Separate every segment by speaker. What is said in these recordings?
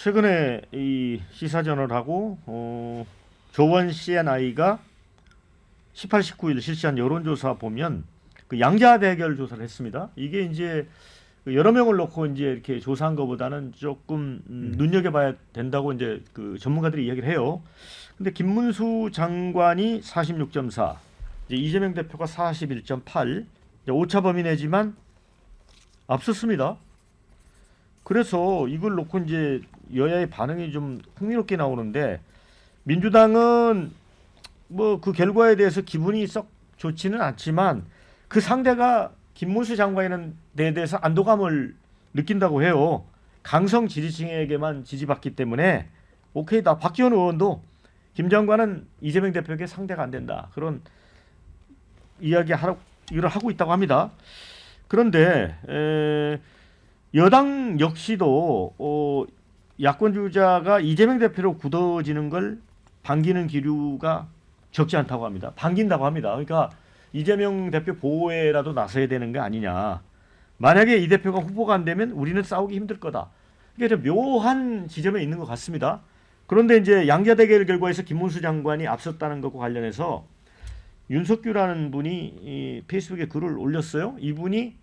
Speaker 1: 최근에 이 시사저널하고 조원 CNI가 18, 19일 실시한 여론조사 보면 그 양자 대결 조사를 했습니다. 이게 이제 여러 명을 놓고 이제 이렇게 조사한 것보다는 조금 눈여겨봐야 된다고 이제 그 전문가들이 이야기를 해요. 근데 김문수 장관이 46.4, 이제 이재명 대표가 41.8, 오차 범위 내지만 앞섰습니다. 그래서 이걸 놓고 이제 여야의 반응이 좀 흥미롭게 나오는데, 민주당은 뭐 그 결과에 대해서 기분이 썩 좋지는 않지만 그 상대가 김문수 장관에 대해서 안도감을 느낀다고 해요. 강성 지지층에게만 지지받기 때문에 오케이, 다 박지원 의원도 김 장관은 이재명 대표에게 상대가 안 된다, 그런 이야기를 하고 있다고 합니다. 그런데 여당 역시도 야권 주자가 이재명 대표로 굳어지는 걸 반기는 기류가 적지 않다고 합니다. 반긴다고 합니다. 그러니까 이재명 대표 보호에라도 나서야 되는 게 아니냐. 만약에 이 대표가 후보가 안 되면 우리는 싸우기 힘들 거다. 이게 좀 묘한 지점에 있는 것 같습니다. 그런데 이제 양자 대결 결과에서 김문수 장관이 앞섰다는 것과 관련해서 윤석규라는 분이 이 페이스북에 글을 올렸어요. 이분이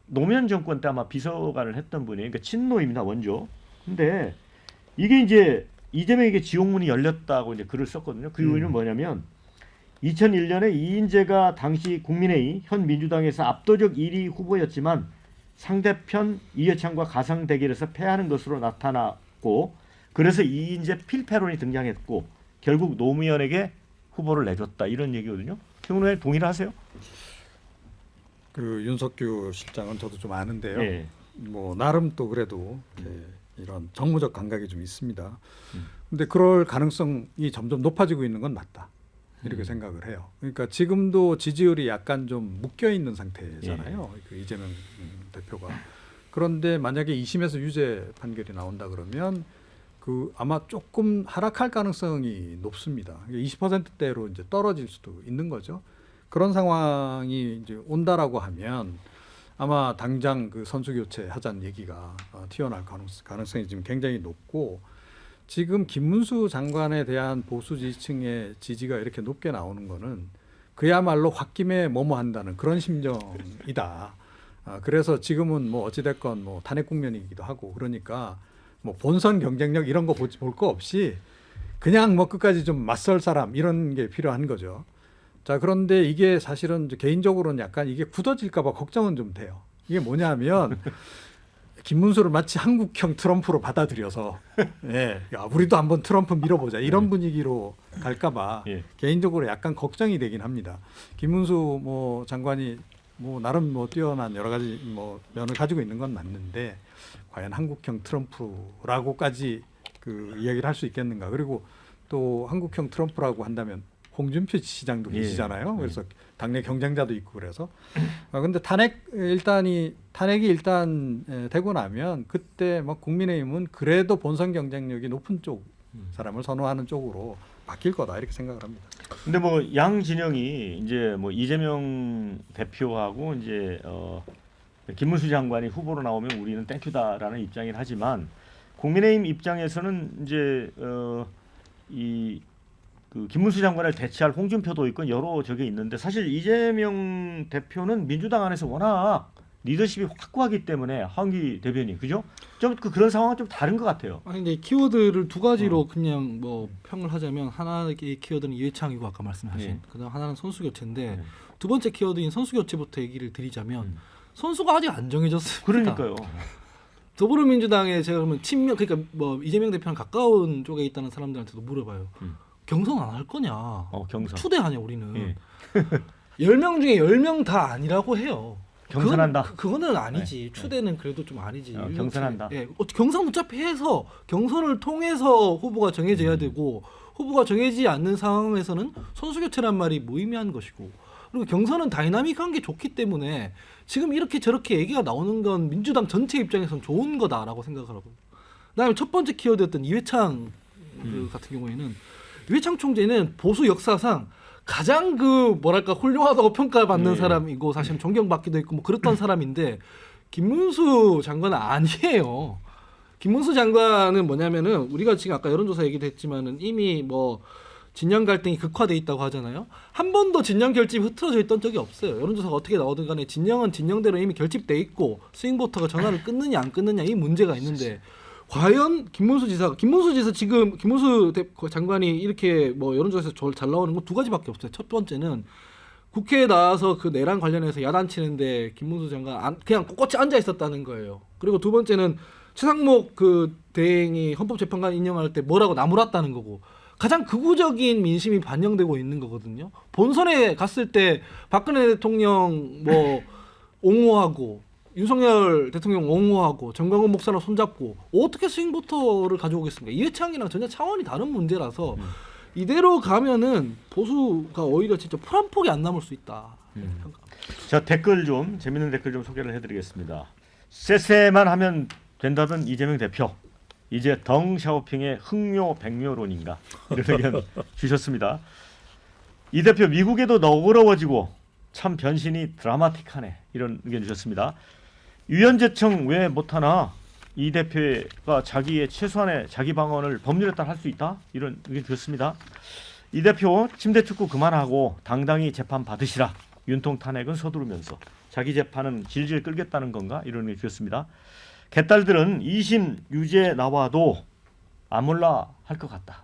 Speaker 1: 노무현 정권 때 아마 비서관을 했던 분이에요. 그러니까 친노입니다, 원조. 근데 이게 이제 이재명에게 지옥문이 열렸다고 이제 글을 썼거든요. 그 이유는 뭐냐면 2001년에 이인재가 당시 국민의힘 현 민주당에서 압도적 1위 후보였지만 상대편 이해찬과 가상 대결에서 패하는 것으로 나타났고, 그래서 이인재 필패론이 등장했고 결국 노무현에게 후보를 내줬다, 이런 얘기거든요. 평론에 동의를 하세요?
Speaker 2: 그 윤석규 실장은 저도 좀 아는데요.
Speaker 1: 네.
Speaker 2: 뭐 나름 또 그래도 이런 정무적 감각이 좀 있습니다. 근데 그럴 가능성이 점점 높아지고 있는 건 맞다, 이렇게 생각을 해요. 그러니까 지금도 지지율이 약간 좀 묶여 있는 상태잖아요. 그 이재명 대표가. 그런데 만약에 2심에서 유죄 판결이 나온다 그러면 그 아마 조금 하락할 가능성이 높습니다. 20%대로 이제 떨어질 수도 있는 거죠. 그런 상황이 이제 온다라고 하면 아마 당장 그 선수 교체 하자는 얘기가 튀어나올 가능성이 지금 굉장히 높고, 지금 김문수 장관에 대한 보수 지지층의 지지가 이렇게 높게 나오는 거는 그야말로 홧김에 뭐뭐한다는 그런 심정이다. 그래서 지금은 뭐 어찌됐건 뭐 탄핵 국면이기도 하고, 그러니까 뭐 본선 경쟁력 이런 거 볼 거 없이 그냥 뭐 끝까지 좀 맞설 사람, 이런 게 필요한 거죠. 자, 그런데 이게 사실은 개인적으로는 약간 이게 굳어질까 봐 걱정은 좀 돼요. 이게 뭐냐면 김문수를 마치 한국형 트럼프로 받아들여서 예, 야, 우리도 한번 트럼프 밀어보자, 이런 분위기로 갈까 봐 개인적으로 약간 걱정이 되긴 합니다. 김문수 뭐 장관이 뭐 나름 뭐 뛰어난 여러 가지 뭐 면을 가지고 있는 건 맞는데 과연 한국형 트럼프라고까지 그 이야기를 할 수 있겠는가. 그리고 또 한국형 트럼프라고 한다면 홍준표 시장도 계시잖아요. 그래서 당내 경쟁자도 있고 그래서. 근데 탄핵이 일단 되고 나면 그때 뭐 국민의힘은 그래도 본선 경쟁력이 높은 쪽 사람을 선호하는 쪽으로 바뀔 거다, 이렇게 생각을 합니다.
Speaker 1: 근데 뭐 양 진영이 이제 뭐 이재명 대표하고 이제 김문수 장관이 후보로 나오면 우리는 땡큐다라는 입장이긴 하지만, 국민의힘 입장에서는 이제 그 김문수 장관을 대체할 홍준표도 있고 여러 적이 있는데, 사실 이재명 대표는 민주당 안에서 워낙 리더십이 확고하기 때문에, 하은기 대변인, 그죠? 좀 그런 상황은 좀 다른 것 같아요.
Speaker 3: 아니, 근데 키워드를 두 가지로 그냥 뭐 평을 하자면, 하나의 키워드는 이해창이고 아까 말씀하신, 그다음 하나는 선수 교체인데 두 번째 키워드인 선수 교체부터 얘기를 드리자면 선수가 아직 안 정해졌습니다.
Speaker 1: 그러니까요.
Speaker 3: 더불어민주당에 제가 그러면 친명, 그러니까 뭐 이재명 대표랑 가까운 쪽에 있다는 사람들한테도 물어봐요. 경선 안 할 거냐?
Speaker 1: 경선.
Speaker 3: 추대하냐 우리는. 10명 중에 10명 다 아니라고 해요.
Speaker 1: 경선한다.
Speaker 3: 그거는 아니지. 추대는 그래도 좀 아니지.
Speaker 1: 경선한다.
Speaker 3: 예, 경선 어차피 해서 경선을 통해서 후보가 정해져야 되고, 후보가 정해지지 않는 상황에서는 선수 교체란 말이 무의미한 것이고, 그리고 경선은 다이나믹한 게 좋기 때문에 지금 이렇게 저렇게 얘기가 나오는 건 민주당 전체 입장에서는 좋은 거다라고 생각을 하고, 그다음에 첫 번째 키워드였던 이회창 같은 경우에는, 이회창 총재는 보수 역사상 가장 그 뭐랄까 훌륭하다고 평가받는 사람이고 사실은 존경받기도 했고 뭐 그랬던 사람인데, 김문수 장관은 아니에요. 김문수 장관은 뭐냐면은 우리가 지금 아까 여론조사 얘기도 했지만은 이미 뭐 진영 갈등이 극화돼 있다고 하잖아요. 한 번도 진영 결집이 흐트러져 있던 적이 없어요. 여론조사가 어떻게 나오든 간에 진영은 진영대로 이미 결집돼 있고 스윙보터가 전화를 끊느냐 안 끊느냐 이 문제가 있는데 과연 김문수 지사 지금 김문수 장관이 이렇게 뭐 여론조사에서 잘 나오는 건 두 가지밖에 없어요. 첫 번째는 국회에 나와서 그 내란 관련해서 야단치는데 김문수 장관 그냥 꼿꼿이 앉아 있었다는 거예요. 그리고 두 번째는 최상목 그 대행이 헌법재판관 인용할 때 뭐라고 나무랐다는 거고 가장 극우적인 민심이 반영되고 있는 거거든요. 본선에 갔을 때 박근혜 대통령 뭐 옹호하고 윤석열 대통령 옹호하고 정광훈 목사랑 손잡고 어떻게 스윙보터를 가져오겠습니까? 이회창이랑 전혀 차원이 다른 문제라서 이대로 가면은 보수가 오히려 진짜 풀 한 폭이 안 남을 수 있다.
Speaker 1: 자, 댓글 좀 재밌는 댓글 좀 소개를 해드리겠습니다. 쎄쎄만 하면 된다던 이재명 대표. 이제 덩샤오핑의 흥묘 백묘론인가 이런 의견 주셨습니다. 이 대표 미국에도 너그러워지고 참 변신이 드라마틱하네 이런 의견 주셨습니다. 유연제청 왜 못하나 이 대표가 자기의 최소한의 자기 방어를 법률에 따라 할 수 있다 이런 의견 주셨습니다. 이 대표 침대 축구 그만하고 당당히 재판 받으시라. 윤통 탄핵은 서두르면서 자기 재판은 질질 끌겠다는 건가 이런 의견 주셨습니다. 개딸들은 2심 유죄 나와도 안 몰라 할 것 같다.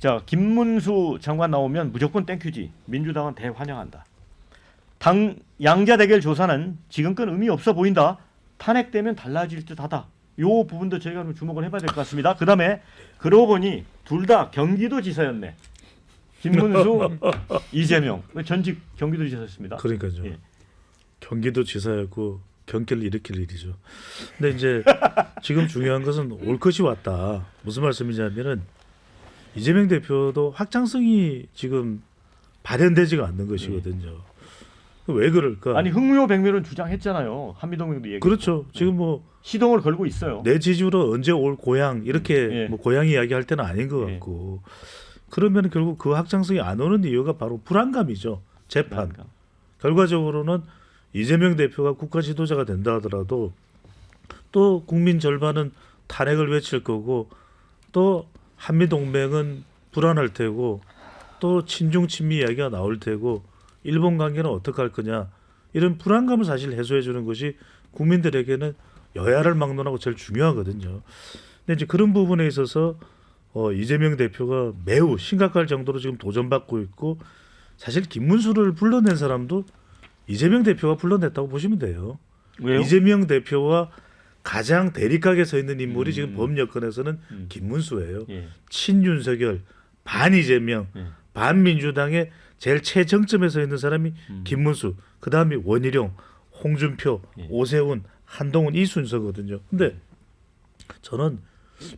Speaker 1: 자, 김문수 장관 나오면 무조건 땡큐지. 민주당은 대환영한다. 당 양자 대결 조사는 지금껏 의미 없어 보인다. 탄핵되면 달라질 듯하다. 요 부분도 저희가 좀 주목을 해봐야 될 것 같습니다. 그다음에 그러고 보니 둘 다 경기도지사였네. 김문수, 이재명 전직 경기도지사였습니다.
Speaker 4: 그러니까요.
Speaker 1: 예.
Speaker 4: 경기도지사였고 경기를 일으킬 일이죠. 근데 이제 지금 중요한 것은 올 것이 왔다. 무슨 말씀이냐면은 이재명 대표도 확장성이 지금 발현되지가 않는 것이거든요. 왜 그럴까?
Speaker 1: 아니 흥묘 백묘는 주장했잖아요. 한미동맹도 얘기.
Speaker 4: 그렇죠. 지금 뭐
Speaker 1: 시동을 걸고 있어요.
Speaker 4: 내 지지로 언제 올 고향 이렇게
Speaker 1: 예.
Speaker 4: 뭐 고향 이야기할 때는 아닌 것 같고 그러면 결국 그 확장성이 안 오는 이유가 바로 불안감이죠. 재판.
Speaker 1: 그러니까.
Speaker 4: 결과적으로는 이재명 대표가 국가 지도자가 된다 하더라도 또 국민 절반은 탄핵을 외칠 거고 또 한미동맹은 불안할 테고 또 친중 친미 이야기가 나올 테고 일본 관계는 어떻게 할 거냐 이런 불안감을 사실 해소해 주는 것이 국민들에게는 여야를 막론하고 제일 중요하거든요. 근데 이제 그런 부분에 있어서 이재명 대표가 매우 심각할 정도로 지금 도전받고 있고 사실 김문수를 불러낸 사람도 이재명 대표가 불러냈다고 보시면 돼요.
Speaker 1: 왜요?
Speaker 4: 이재명 대표와 가장 대립각에 서 있는 인물이 지금 법 여건에서는 김문수예요.
Speaker 1: 예.
Speaker 4: 친윤석열, 반 이재명, 반 민주당의 제일 최정점에 서 있는 사람이 김문수, 그 다음이 원희룡, 홍준표, 오세훈, 한동훈 이 순서거든요. 근데 저는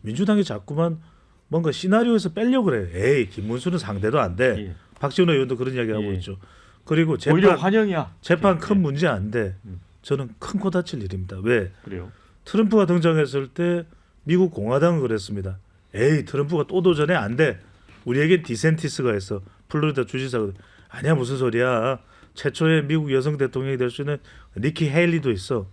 Speaker 4: 민주당이 자꾸만 뭔가 시나리오에서 빼려고 그래요. 에이 김문수는 상대도 안 돼.
Speaker 1: 예.
Speaker 4: 박지원 의원도 그런 이야기 하고 있죠. 그리고
Speaker 1: 오히려 환영이야.
Speaker 4: 재판 큰
Speaker 1: 예.
Speaker 4: 문제 안 돼. 저는 큰 코 다칠 일입니다. 왜?
Speaker 1: 그래요.
Speaker 4: 트럼프가 등장했을 때 미국 공화당은 그랬습니다. 에이 트럼프가 또 도전해 안 돼. 우리에겐 디센티스가 있어. 플로리다 주지사거든. 아니야 무슨 소리야. 최초의 미국 여성 대통령이 될 수 있는 니키 헤일리도 있어.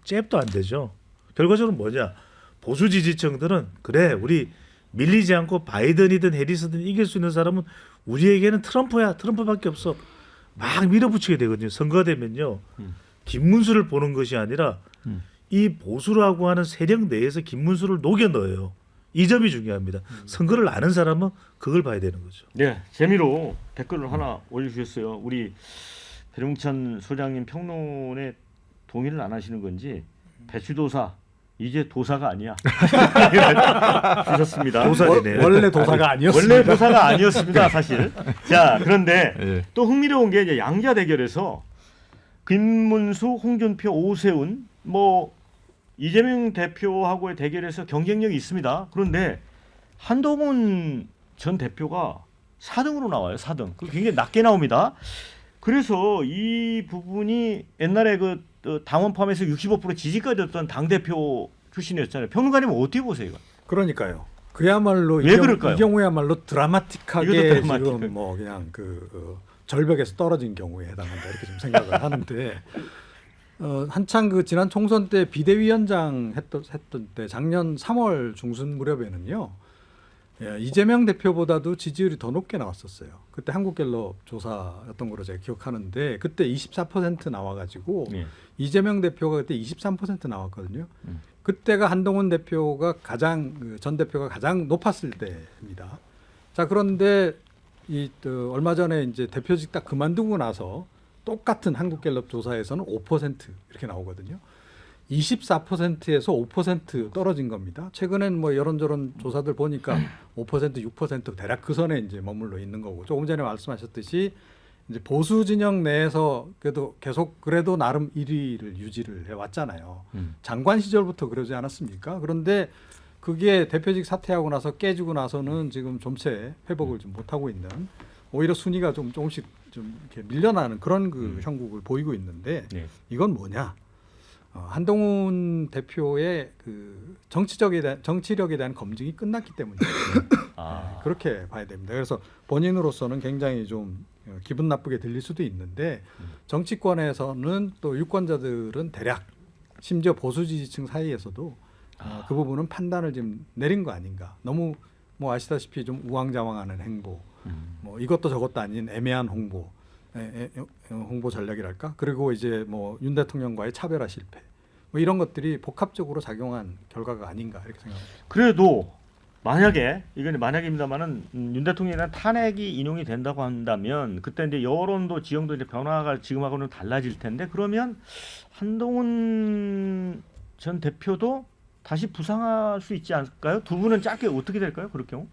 Speaker 4: 잽도 안 되죠. 결과적으로 뭐냐. 보수 지지층들은 그래 우리 밀리지 않고 바이든이든 해리스든 이길 수 있는 사람은 우리에게는 트럼프야. 트럼프밖에 없어. 막 밀어붙이게 되거든요. 선거가 되면요. 김문수를 보는 것이 아니라 이 보수라고 하는 세력 내에서 김문수를 녹여 넣어요. 이 점이 중요합니다. 선거를 아는 사람은 그걸 봐야 되는 거죠.
Speaker 1: 네, 재미로 댓글을 하나 올려주셨어요. 우리 배종찬 소장님 평론에 동의를 안 하시는 건지 배추도사 이제 도사가 아니야. 주셨습니다.
Speaker 4: 도사이네요.
Speaker 2: 원래 도사가 아니었습니다.
Speaker 1: 원래 도사가 아니었습니다, 사실. 자, 그런데
Speaker 2: 예.
Speaker 1: 또 흥미로운 게 이제 양자 대결에서 김문수, 홍준표, 오세훈, 뭐 이재명 대표하고의 대결에서 경쟁력이 있습니다. 그런데 한동훈 전 대표가 4등으로 나와요. 4등. 굉장히 낮게 나옵니다. 그래서 이 부분이 옛날에 그 당원 포함해서 65% 지지까지 였던 당 대표 출신이었잖아요. 평론가님은 어떻게 보세요? 이거?
Speaker 2: 그러니까요. 그야말로
Speaker 1: 왜 그럴까요?
Speaker 2: 이 경우야말로 드라마틱하게
Speaker 1: 이것도 드라마틱하게.
Speaker 2: 지금 뭐 그냥 절벽에서 떨어진 경우에 해당한다 이렇게 좀 생각을 하는데 한창 그 지난 총선 때 비대위원장 했던 때 작년 3월 중순 무렵에는요. 예, 이재명 대표보다도 지지율이 더 높게 나왔었어요. 그때 한국갤럽 조사였던 걸로 제가 기억하는데 그때 24% 나와가지고
Speaker 1: 예.
Speaker 2: 이재명 대표가 그때 23% 나왔거든요. 그때가 한동훈 대표가 전 대표가 가장 높았을 때입니다. 자 그런데 얼마 전에 이제 대표직 딱 그만두고 나서 똑같은 한국갤럽 조사에서는 5% 이렇게 나오거든요. 24%에서 5% 떨어진 겁니다. 최근엔 뭐 이런저런 조사들 보니까 5%, 6% 대략 그 선에 이제 머물러 있는 거고 조금 전에 말씀하셨듯이 이제 보수 진영 내에서 그래도 나름 1위를 유지를 해왔잖아요. 장관 시절부터 그러지 않았습니까? 그런데 그게 대표직 사퇴하고 나서 깨지고 나서는 지금 좀체 회복을 좀 못하고 있는 오히려 순위가 조금씩 좀 이렇게 밀려나는 그런 그 형국을 보이고 있는데
Speaker 1: 네.
Speaker 2: 이건 뭐냐? 한동훈 대표의 그 정치력에 대한 검증이 끝났기 때문이에요.
Speaker 1: 아.
Speaker 2: 그렇게 봐야 됩니다. 그래서 본인으로서는 굉장히 좀 기분 나쁘게 들릴 수도 있는데 정치권에서는 또 유권자들은 대략 심지어 보수 지지층 사이에서도 그 부분은 판단을 좀 내린 거 아닌가. 너무 뭐 아시다시피 좀 우왕좌왕하는 행보, 뭐 이것도 저것도 아닌 애매한 홍보 전략이랄까. 그리고 이제 뭐 윤 대통령과의 차별화 실패, 뭐 이런 것들이 복합적으로 작용한 결과가 아닌가 이렇게 생각합니다.
Speaker 1: 그래도 만약에 이건 만약입니다만은 윤 대통령에 대한 탄핵이 인용이 된다고 한다면 그때 이제 여론도 지형도 이제 변화가 지금하고는 달라질 텐데 그러면 한동훈 전 대표도 다시 부상할 수 있지 않을까요? 두 분은 짧게 어떻게 될까요? 그럴 경우?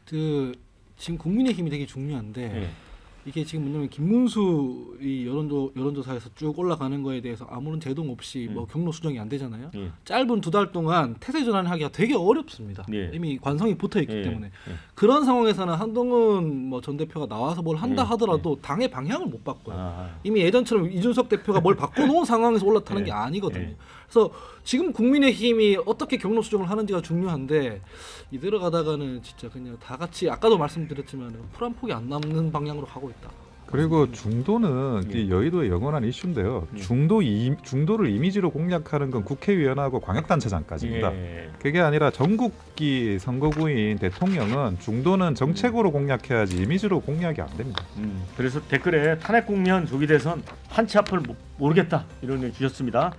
Speaker 3: 지금 국민의힘이 되게 중요한데
Speaker 1: 예.
Speaker 3: 이게 지금 뭐냐면 김문수 이 여론조사에서 쭉 올라가는 거에 대해서 아무런 제동 없이 뭐 경로 수정이 안 되잖아요.
Speaker 1: 예.
Speaker 3: 짧은 2달 동안 태세 전환하기가 되게 어렵습니다.
Speaker 1: 예.
Speaker 3: 이미 관성이 붙어 있기
Speaker 1: 예.
Speaker 3: 때문에
Speaker 1: 예.
Speaker 3: 그런 상황에서는 한동훈 뭐 전 대표가 나와서 뭘 한다
Speaker 1: 예.
Speaker 3: 하더라도 당의 방향을 못 바꿔요.
Speaker 1: 아.
Speaker 3: 이미 예전처럼 이준석 대표가 뭘 바꿔놓은 상황에서 올라타는
Speaker 1: 예.
Speaker 3: 게 아니거든요.
Speaker 1: 예.
Speaker 3: 그래서 지금 국민의힘이 어떻게 경로 수정을 하는지가 중요한데 이대로 가다가는 진짜 그냥 다 같이 아까도 말씀드렸지만 풀 한 폭이 안 남는 방향으로 가고 있다.
Speaker 5: 그리고 중도는
Speaker 1: 예.
Speaker 5: 이 여의도의 영원한 이슈인데요.
Speaker 1: 예.
Speaker 5: 중도를 이미지로 공략하는 건 국회의원하고 광역단체장까지입니다.
Speaker 1: 예.
Speaker 5: 그게 아니라 전국기 선거구인 대통령은 중도는 정책으로 공략해야지 이미지로 공략이 안 됩니다.
Speaker 1: 그래서 댓글에 탄핵 국면 조기 대선 한치 앞을 모르겠다 이런 의견 주셨습니다.